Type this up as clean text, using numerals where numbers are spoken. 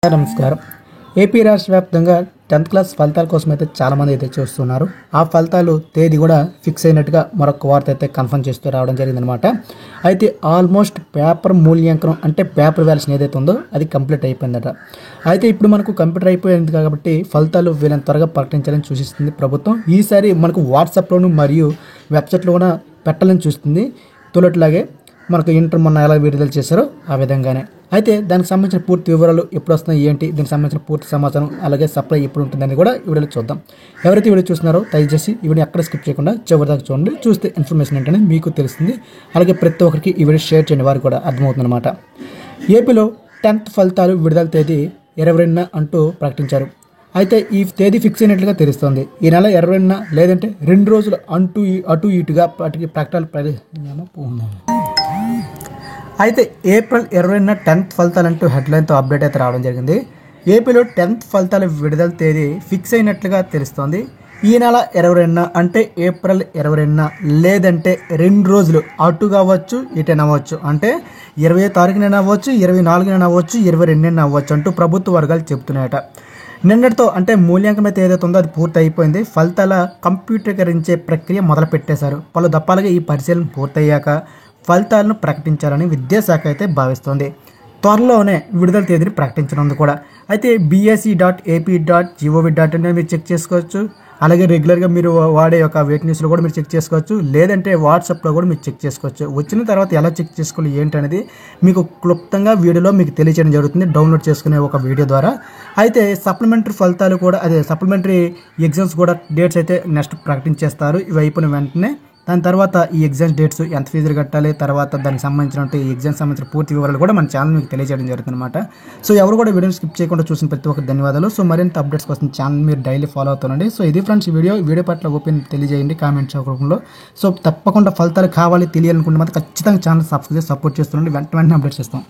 నమస్కారం. ఏపీ రాష్ట్ర వ్యాప్తంగా 10th క్లాస్ ఫలితాల కోసం అయితే చాలామంది అయితే చూస్తున్నారు. ఆ ఫలితాలు తేదీ కూడా ఫిక్స్ అయినట్టుగా మరొక వార్త అయితే కన్ఫర్మ్ చేస్తూ రావడం జరిగిందనమాట. అయితే ఆల్మోస్ట్ పేపర్ మూల్యాంకనం అంటే పేపర్ వాల్యుయేషన్ ఏదైతే ఉందో అది కంప్లీట్ అయిపోయిందట. అయితే ఇప్పుడు మనకు కంప్యూటర్ అయిపోయింది కాబట్టి ఫలితాలు వీళ్ళని త్వరగా ప్రకటించాలని సూచిస్తుంది ప్రభుత్వం. ఈసారి మనకు వాట్సాప్లోను మరియు వెబ్సైట్లో కూడా పెట్టాలని చూస్తుంది. తొలట్లాగే మనకు ఇంటర్ మొన్న ఎలా విడుదల చేశారో ఆ విధంగానే. అయితే దానికి సంబంధించిన పూర్తి వివరాలు ఎప్పుడు వస్తున్నాయి ఏంటి, దీనికి సంబంధించిన పూర్తి సమాచారం అలాగే సప్లై ఎప్పుడు ఉంటుందని కూడా ఈ వీడియోలో చూద్దాం. ఎవరైతే వీడియో చూస్తున్నారో దయచేసి ఈ వీడియో ఎక్కడ స్కిప్ చేయకుండా చివరి దాకా చూడండి. చూస్తే ఇన్ఫర్మేషన్ ఏంటనే మీకు తెలుస్తుంది. అలాగే ప్రతి ఒక్కరికి ఈ వీడియో షేర్ చేయండి, వారికి కూడా అర్థమవుతుందన్నమాట. ఏపీలో 10th ఫలితాలు విడుదల తేదీ 22 అంటూ ప్రకటించారు. అయితే ఈ తేదీ ఫిక్స్ అయినట్లుగా తెలుస్తోంది. ఈ నెల 22 లేదంటే 2 రోజులు అటు ఇటుగా ప్రకటనలు అయితే ఏప్రిల్ 22 10th ఫలితాలంటూ హెడ్లైన్తో అప్డేట్ అయితే రావడం జరిగింది. ఏపీలో 10th ఫలితాల విడుదల తేదీ ఫిక్స్ అయినట్లుగా తెలుస్తోంది. ఈ నెల 22 అంటే ఏప్రిల్ 22 లేదంటే 2 రోజులు అటు కావచ్చు ఇటైనా అవ్వచ్చు. అంటే 20వ తారీఖునైనా అవ్వచ్చు, 24న అవ్వచ్చు, 22న అవ్వచ్చు అంటూ ప్రభుత్వ వర్గాలు చెబుతున్నాయట. నిన్నటితో అంటే మూల్యాంకనం అయితే ఏదైతే ఉందో అది పూర్తి అయిపోయింది. ఫలితాల కంప్యూటరీకరించే ప్రక్రియ మొదలు పెట్టేశారు. పలు దప్పాలుగా ఈ పరిశీలన పూర్తయ్యాక ఫలితాలను ప్రకటించాలని విద్యాశాఖ అయితే భావిస్తోంది. త్వరలోనే విడుదల తేదీని ప్రకటించనుంది కూడా. అయితే bse.ap.gov.in మీరు చెక్ చేసుకోవచ్చు. అలాగే రెగ్యులర్గా మీరు వాడే ఒక వెయిట్ న్యూస్లో కూడా మీరు చెక్ చేసుకోవచ్చు. లేదంటే వాట్సాప్లో కూడా మీరు చెక్ చేసుకోవచ్చు. వచ్చిన తర్వాత ఎలా చెక్ చేసుకోవాలి ఏంటనేది మీకు క్లుప్తంగా వీడియోలో మీకు తెలియజేయడం జరుగుతుంది, డౌన్లోడ్ చేసుకునే ఒక వీడియో ద్వారా. అయితే సప్లిమెంటరీ ఫలితాలు కూడా సప్లిమెంటరీ ఎగ్జామ్స్ కూడా డేట్స్ అయితే నెక్స్ట్ ప్రకటించేస్తారు. ఇవి అయిపోయిన వెంటనే దాని తర్వాత ఈ ఎగ్జామ్ డేట్స్ ఎంత ఫీజులు కట్టాలి, తర్వాత దానికి సంబంధించిన ఈ ఎగ్జామ్ సంబంధించిన పూర్తి వివరాలు కూడా మన ఛానల్ మీకు తెలియజేయడం జరుగుతుంది అనమాట. సో ఎవరు కూడా వీడియోని స్కిప్ చేయకుండా చూసిన ప్రతి ఒక్కరికి ధన్యవాదాలు. సో మరింత అప్డేట్స్ కోసం ఛానల్ మీరు డైలీ ఫాలో అవుతుండండి. సో ఇది ఫ్రెండ్స్ వీడియో పట్ల ఒపీనియన్ తెలియజేయండి కామెంట్స్ రూపంలో. సో తప్పకుండా ఫలితాలు కావాలి తెలియాలనుకుంటే మాత్రం ఖచ్చితంగా ఛానల్ సబ్స్క్రైబ్ సపోర్ట్ చేస్తుండండి. వెంటనే అప్డేట్స్ ఇస్తాం.